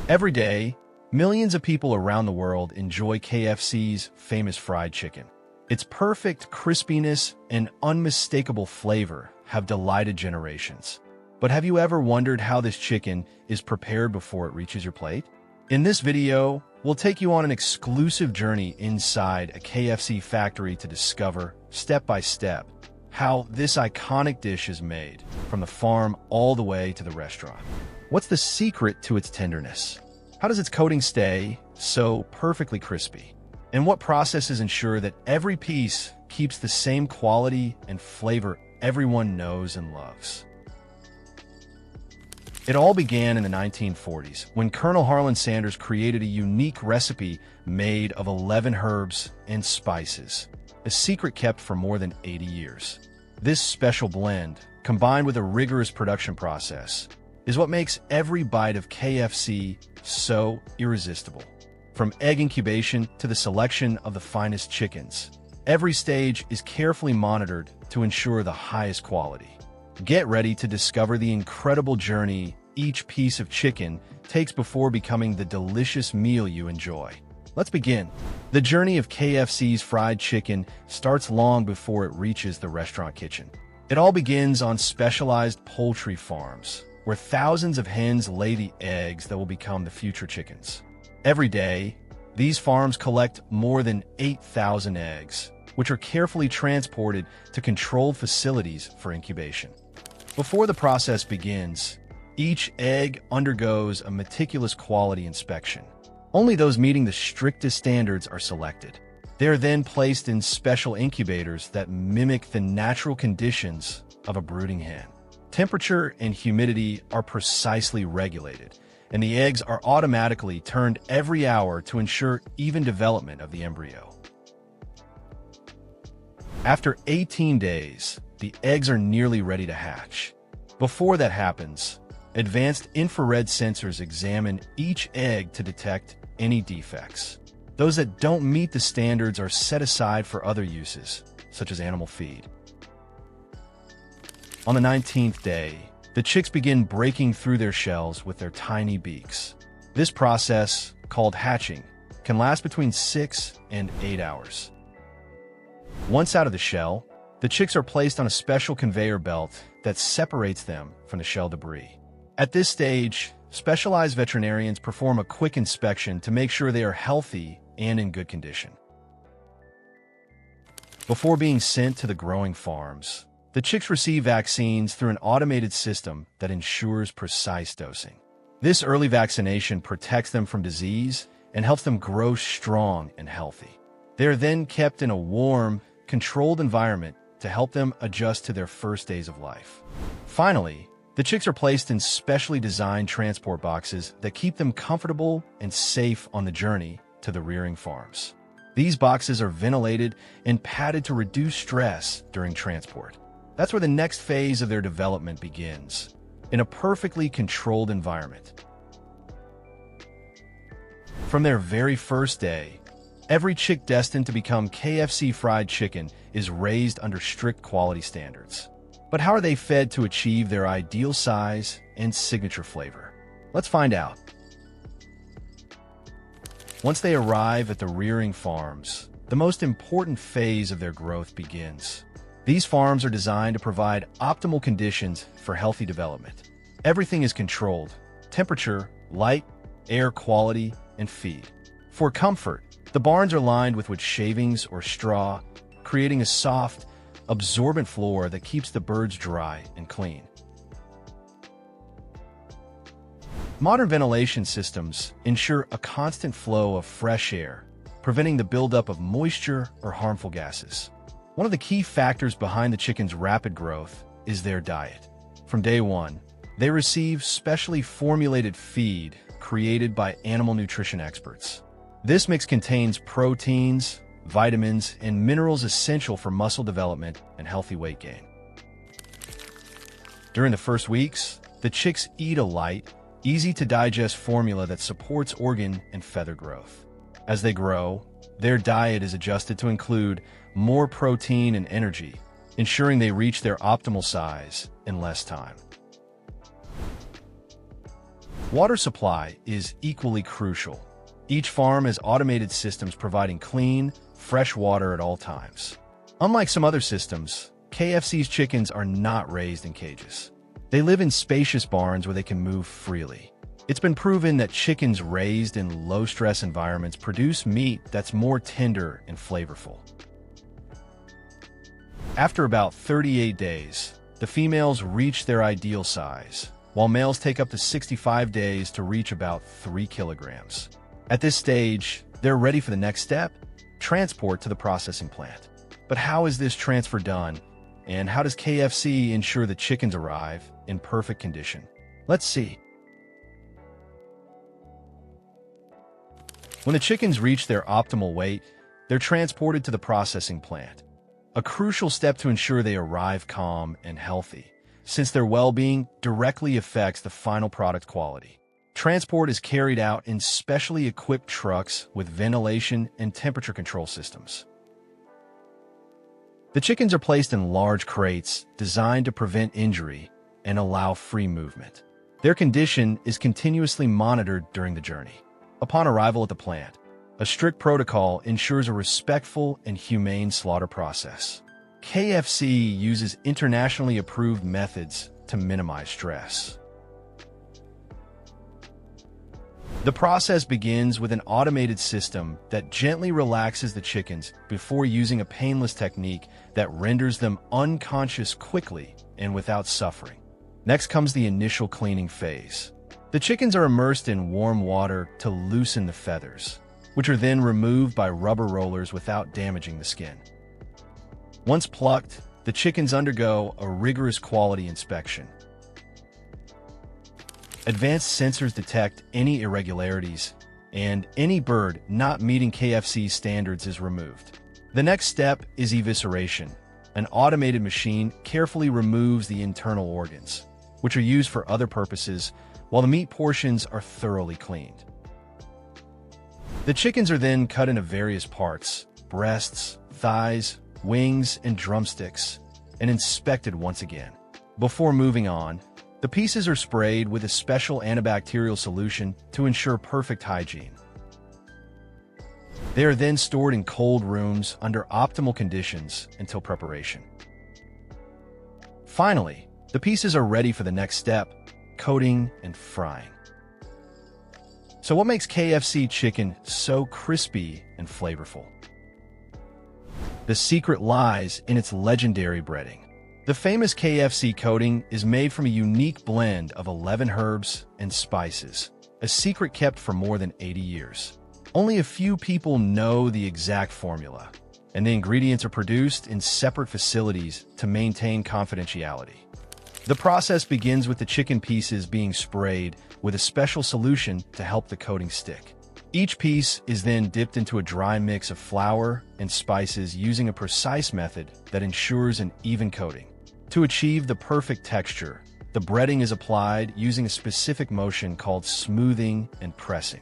Every day, millions of people around the world enjoy KFC's famous fried chicken. Its perfect crispiness and unmistakable flavor have delighted generations. But have you ever wondered how this chicken is prepared before it reaches your plate? In this video, we'll take you on an exclusive journey inside a KFC factory to discover, step by step, how this iconic dish is made, from the farm all the way to the restaurant. What's the secret to its tenderness? How does its coating stay so perfectly crispy? And what processes ensure that every piece keeps the same quality and flavor everyone knows and loves? It all began in the 1940s when Colonel Harlan Sanders created a unique recipe made of 11 herbs and spices, a secret kept for more than 80 years. This special blend, combined with a rigorous production process, is what makes every bite of KFC so irresistible. From egg incubation to the selection of the finest chickens, every stage is carefully monitored to ensure the highest quality. Get ready to discover the incredible journey each piece of chicken takes before becoming the delicious meal you enjoy. Let's begin. The journey of KFC's fried chicken starts long before it reaches the restaurant kitchen. It all begins on specialized poultry farms, where thousands of hens lay the eggs that will become the future chickens. Every day, these farms collect more than 8,000 eggs, which are carefully transported to controlled facilities for incubation. Before the process begins, each egg undergoes a meticulous quality inspection. Only those meeting the strictest standards are selected. They are then placed in special incubators that mimic the natural conditions of a brooding hen. Temperature and humidity are precisely regulated, and the eggs are automatically turned every hour to ensure even development of the embryo. After 18 days, the eggs are nearly ready to hatch. Before that happens, advanced infrared sensors examine each egg to detect any defects. Those that don't meet the standards are set aside for other uses, such as animal feed. On the 19th day, the chicks begin breaking through their shells with their tiny beaks. This process, called hatching, can last between 6 and 8 hours. Once out of the shell, the chicks are placed on a special conveyor belt that separates them from the shell debris. At this stage, specialized veterinarians perform a quick inspection to make sure they are healthy and in good condition. Before being sent to the growing farms, the chicks receive vaccines through an automated system that ensures precise dosing. This early vaccination protects them from disease and helps them grow strong and healthy. They are then kept in a warm, controlled environment to help them adjust to their first days of life. Finally, the chicks are placed in specially designed transport boxes that keep them comfortable and safe on the journey to the rearing farms. These boxes are ventilated and padded to reduce stress during transport. That's where the next phase of their development begins, in a perfectly controlled environment. From their very first day, every chick destined to become KFC fried chicken is raised under strict quality standards. But how are they fed to achieve their ideal size and signature flavor? Let's find out. Once they arrive at the rearing farms, the most important phase of their growth begins. These farms are designed to provide optimal conditions for healthy development. Everything is controlled: temperature, light, air quality, and feed. For comfort, the barns are lined with wood shavings or straw, creating a soft, absorbent floor that keeps the birds dry and clean. Modern ventilation systems ensure a constant flow of fresh air, preventing the buildup of moisture or harmful gases. One of the key factors behind the chicken's rapid growth is their diet. From day one, they receive specially formulated feed created by animal nutrition experts. This mix contains proteins, vitamins, and minerals essential for muscle development and healthy weight gain. During the first weeks, the chicks eat a light, easy-to-digest formula that supports organ and feather growth. As they grow, their diet is adjusted to include more protein and energy, ensuring they reach their optimal size in less time. Water supply is equally crucial. Each farm has automated systems providing clean, fresh water at all times. Unlike some other systems, KFC's chickens are not raised in cages. They live in spacious barns where they can move freely. It's been proven that chickens raised in low-stress environments produce meat that's more tender and flavorful. After about 38 days, the females reach their ideal size, while males take up to 65 days to reach about 3 kilograms. At this stage, they're ready for the next step, transport to the processing plant. But how is this transfer done, and how does KFC ensure the chickens arrive in perfect condition? Let's see. When the chickens reach their optimal weight, they're transported to the processing plant, a crucial step to ensure they arrive calm and healthy, since their well-being directly affects the final product quality. Transport is carried out in specially equipped trucks with ventilation and temperature control systems. The chickens are placed in large crates designed to prevent injury and allow free movement. Their condition is continuously monitored during the journey. Upon arrival at the plant, a strict protocol ensures a respectful and humane slaughter process. KFC uses internationally approved methods to minimize stress. The process begins with an automated system that gently relaxes the chickens before using a painless technique that renders them unconscious quickly and without suffering. Next comes the initial cleaning phase. The chickens are immersed in warm water to loosen the feathers, which are then removed by rubber rollers without damaging the skin. Once plucked, the chickens undergo a rigorous quality inspection. Advanced sensors detect any irregularities, and any bird not meeting KFC standards is removed. The next step is evisceration. An automated machine carefully removes the internal organs, which are used for other purposes, while the meat portions are thoroughly cleaned. The chickens are then cut into various parts: breasts, thighs, wings, and drumsticks, and inspected once again. Before moving on, the pieces are sprayed with a special antibacterial solution to ensure perfect hygiene. They are then stored in cold rooms under optimal conditions until preparation. Finally, the pieces are ready for the next step: coating and frying. So what makes KFC chicken so crispy and flavorful? The secret lies in its legendary breading. The famous KFC coating is made from a unique blend of 11 herbs and spices, a secret kept for more than 80 years. Only a few people know the exact formula, and the ingredients are produced in separate facilities to maintain confidentiality. The process begins with the chicken pieces being sprayed with a special solution to help the coating stick. Each piece is then dipped into a dry mix of flour and spices using a precise method that ensures an even coating. To achieve the perfect texture, the breading is applied using a specific motion called smoothing and pressing.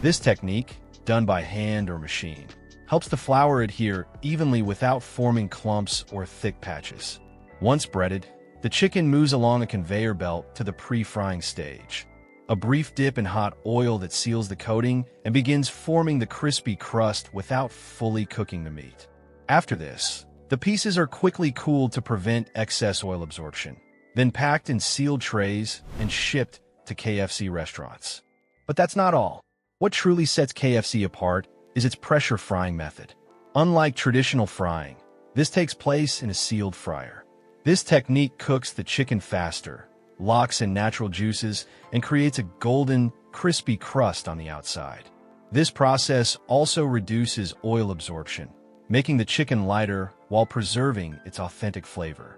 This technique, done by hand or machine, helps the flour adhere evenly without forming clumps or thick patches. Once breaded, the chicken moves along a conveyor belt to the pre-frying stage, a brief dip in hot oil that seals the coating and begins forming the crispy crust without fully cooking the meat. After this, the pieces are quickly cooled to prevent excess oil absorption, then packed in sealed trays and shipped to KFC restaurants. But that's not all. What truly sets KFC apart is its pressure frying method. Unlike traditional frying, this takes place in a sealed fryer. This technique cooks the chicken faster, locks in natural juices, and creates a golden, crispy crust on the outside. This process also reduces oil absorption, making the chicken lighter while preserving its authentic flavor.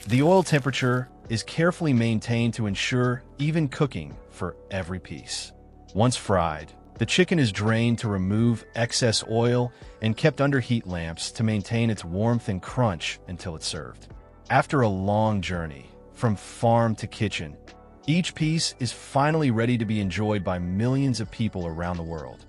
The oil temperature is carefully maintained to ensure even cooking for every piece. Once fried, the chicken is drained to remove excess oil and kept under heat lamps to maintain its warmth and crunch until it's served. After a long journey from farm to kitchen, each piece is finally ready to be enjoyed by millions of people around the world.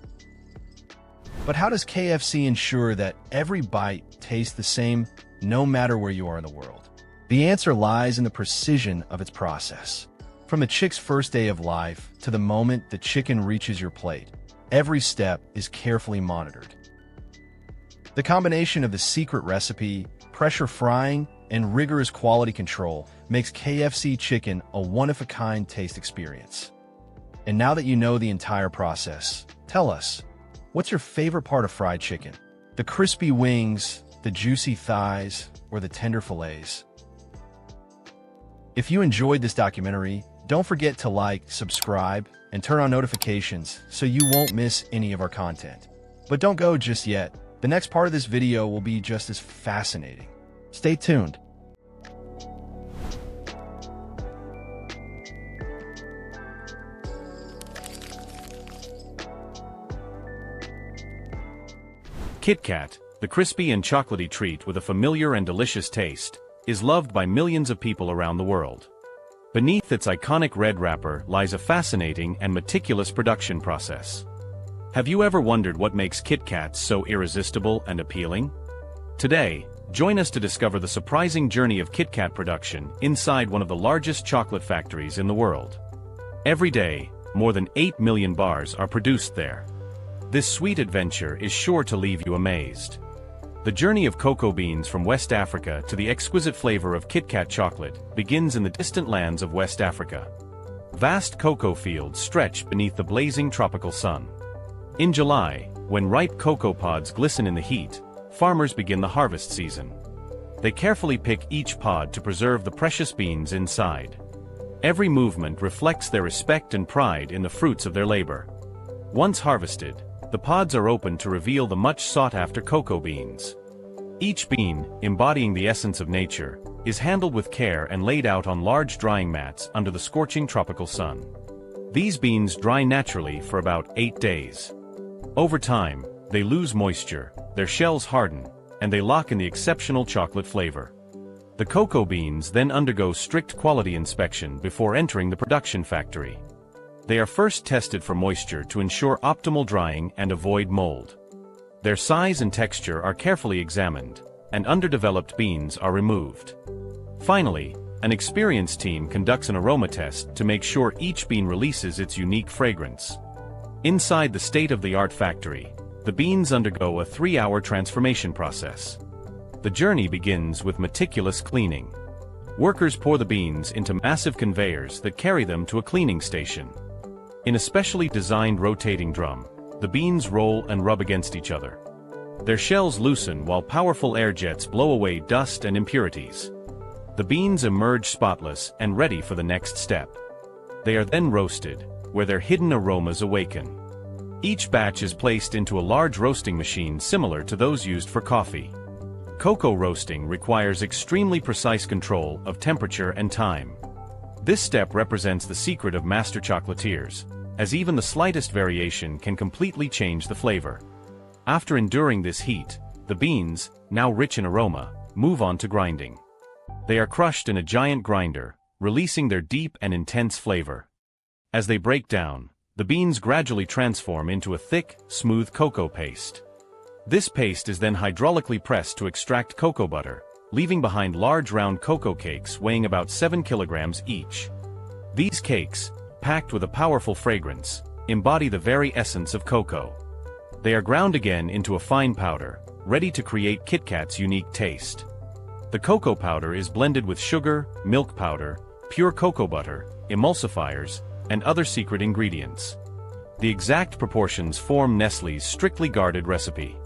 But how does KFC ensure that every bite tastes the same no matter where you are in the world? The answer lies in the precision of its process. From the chick's first day of life to the moment the chicken reaches your plate, every step is carefully monitored. The combination of the secret recipe, pressure frying, and rigorous quality control makes KFC chicken a one-of-a-kind taste experience. And now that you know the entire process, tell us, what's your favorite part of fried chicken? The crispy wings, the juicy thighs, or the tender fillets? If you enjoyed this documentary, don't forget to like, subscribe, and turn on notifications so you won't miss any of our content. But don't go just yet. The next part of this video will be just as fascinating. Stay tuned. Kit Kat, the crispy and chocolatey treat with a familiar and delicious taste, is loved by millions of people around the world. Beneath its iconic red wrapper lies a fascinating and meticulous production process. Have you ever wondered what makes Kit Kats so irresistible and appealing? Today, join us to discover the surprising journey of Kit Kat production inside one of the largest chocolate factories in the world. Every day, more than 8 million bars are produced there. This sweet adventure is sure to leave you amazed. The journey of cocoa beans from West Africa to the exquisite flavor of Kit Kat chocolate begins in the distant lands of West Africa. Vast cocoa fields stretch beneath the blazing tropical sun. In July, when ripe cocoa pods glisten in the heat, farmers begin the harvest season. They carefully pick each pod to preserve the precious beans inside. Every movement reflects their respect and pride in the fruits of their labor. Once harvested, the pods are opened to reveal the much sought-after cocoa beans. Each bean, embodying the essence of nature, is handled with care and laid out on large drying mats under the scorching tropical sun. These beans dry naturally for about 8 days. Over time, they lose moisture, their shells harden, and they lock in the exceptional chocolate flavor. The cocoa beans then undergo strict quality inspection before entering the production factory. They are first tested for moisture to ensure optimal drying and avoid mold. Their size and texture are carefully examined, and underdeveloped beans are removed. Finally, an experienced team conducts an aroma test to make sure each bean releases its unique fragrance. Inside the state-of-the-art factory, the beans undergo a 3-hour transformation process. The journey begins with meticulous cleaning. Workers pour the beans into massive conveyors that carry them to a cleaning station. In a specially designed rotating drum, the beans roll and rub against each other. Their shells loosen while powerful air jets blow away dust and impurities. The beans emerge spotless and ready for the next step. They are then roasted, where their hidden aromas awaken. Each batch is placed into a large roasting machine similar to those used for coffee. Cocoa roasting requires extremely precise control of temperature and time. This step represents the secret of master chocolatiers, as even the slightest variation can completely change the flavor. After enduring this heat, the beans, now rich in aroma, move on to grinding. They are crushed in a giant grinder, releasing their deep and intense flavor. As they break down, the beans gradually transform into a thick, smooth cocoa paste. This paste is then hydraulically pressed to extract cocoa butter, leaving behind large round cocoa cakes weighing about 7 kilograms each. These cakes, packed with a powerful fragrance, embody the very essence of cocoa. They are ground again into a fine powder, ready to create Kit Kat's unique taste. The cocoa powder is blended with sugar, milk powder, pure cocoa butter, emulsifiers, and other secret ingredients. The exact proportions form Nestlé's strictly guarded recipe.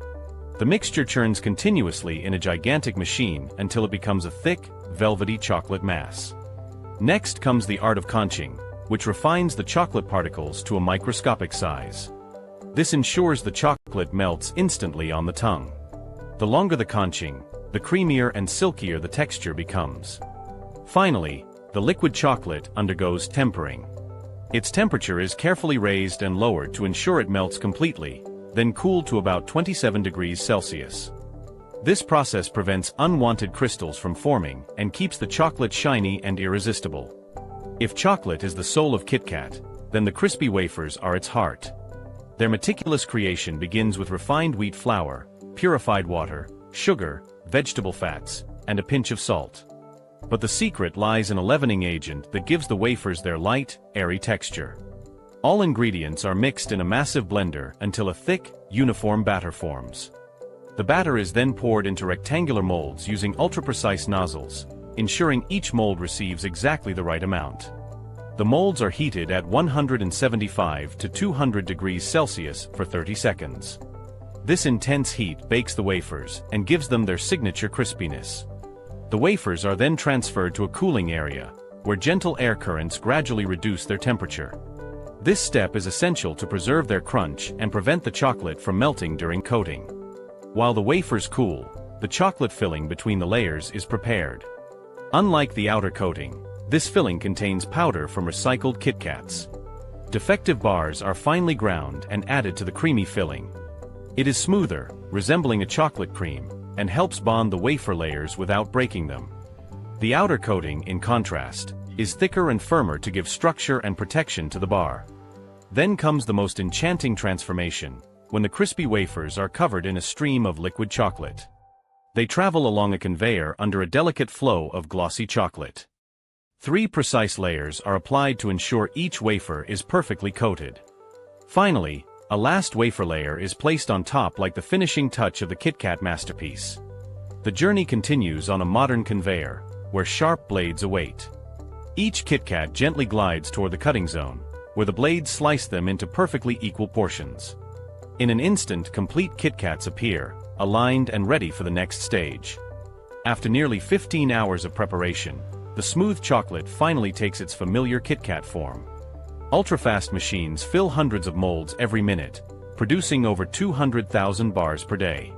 The mixture churns continuously in a gigantic machine until it becomes a thick, velvety chocolate mass. Next comes the art of conching, which refines the chocolate particles to a microscopic size. This ensures the chocolate melts instantly on the tongue. The longer the conching, the creamier and silkier the texture becomes. Finally, the liquid chocolate undergoes tempering. Its temperature is carefully raised and lowered to ensure it melts completely, then cooled to about 27 degrees Celsius. This process prevents unwanted crystals from forming and keeps the chocolate shiny and irresistible. If chocolate is the soul of Kit Kat, then the crispy wafers are its heart. Their meticulous creation begins with refined wheat flour, purified water, sugar, vegetable fats, and a pinch of salt. But the secret lies in a leavening agent that gives the wafers their light, airy texture. All ingredients are mixed in a massive blender until a thick, uniform batter forms. The batter is then poured into rectangular molds using ultra-precise nozzles, ensuring each mold receives exactly the right amount. The molds are heated at 175 to 200 degrees Celsius for 30 seconds. This intense heat bakes the wafers and gives them their signature crispiness. The wafers are then transferred to a cooling area, where gentle air currents gradually reduce their temperature. This step is essential to preserve their crunch and prevent the chocolate from melting during coating. While the wafers cool, the chocolate filling between the layers is prepared. Unlike the outer coating, this filling contains powder from recycled Kit Kats. Defective bars are finely ground and added to the creamy filling. It is smoother, resembling a chocolate cream, and helps bond the wafer layers without breaking them. The outer coating, in contrast, is thicker and firmer to give structure and protection to the bar. Then comes the most enchanting transformation, when the crispy wafers are covered in a stream of liquid chocolate. They travel along a conveyor under a delicate flow of glossy chocolate. 3 precise layers are applied to ensure each wafer is perfectly coated. Finally, a last wafer layer is placed on top like the finishing touch of the Kit Kat masterpiece. The journey continues on a modern conveyor, where sharp blades await. Each Kit Kat gently glides toward the cutting zone, where the blades slice them into perfectly equal portions. In an instant, complete Kit Kats appear, aligned and ready for the next stage. After nearly 15 hours of preparation, the smooth chocolate finally takes its familiar Kit Kat form. Ultra-fast machines fill hundreds of molds every minute, producing over 200,000 bars per day.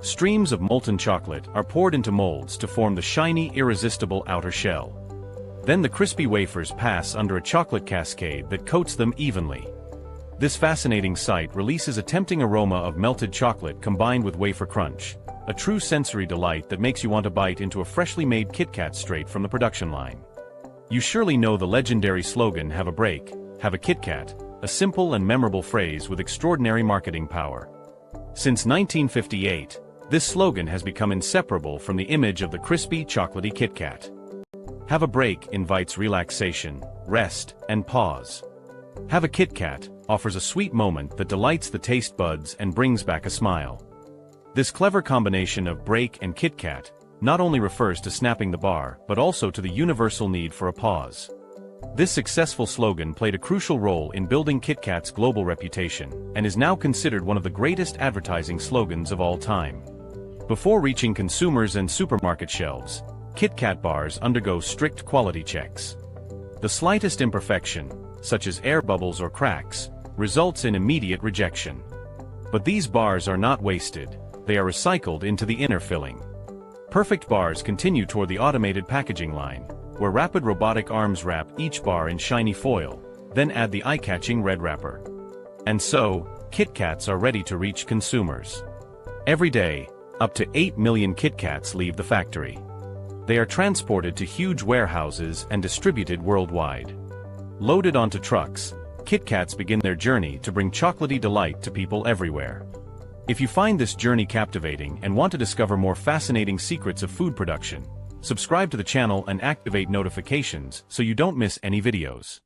Streams of molten chocolate are poured into molds to form the shiny, irresistible outer shell. Then the crispy wafers pass under a chocolate cascade that coats them evenly. This fascinating sight releases a tempting aroma of melted chocolate combined with wafer crunch, a true sensory delight that makes you want to bite into a freshly made Kit Kat straight from the production line. You surely know the legendary slogan, "Have a break, have a Kit Kat," a simple and memorable phrase with extraordinary marketing power. Since 1958, this slogan has become inseparable from the image of the crispy, chocolatey Kit Kat. Have a break invites relaxation, rest, and pause. Have a Kit Kat offers a sweet moment that delights the taste buds and brings back a smile. This clever combination of break and Kit Kat not only refers to snapping the bar but also to the universal need for a pause. This successful slogan played a crucial role in building Kit Kat's global reputation and is now considered one of the greatest advertising slogans of all time. Before reaching consumers and supermarket shelves, Kit Kat bars undergo strict quality checks. The slightest imperfection, such as air bubbles or cracks, results in immediate rejection. But these bars are not wasted, they are recycled into the inner filling. Perfect bars continue toward the automated packaging line, where rapid robotic arms wrap each bar in shiny foil, then add the eye-catching red wrapper. And so, Kit Kats are ready to reach consumers. Every day, up to 8 million Kit Kats leave the factory. They are transported to huge warehouses and distributed worldwide. Loaded onto trucks, Kit Kats begin their journey to bring chocolatey delight to people everywhere. If you find this journey captivating and want to discover more fascinating secrets of food production, subscribe to the channel and activate notifications so you don't miss any videos.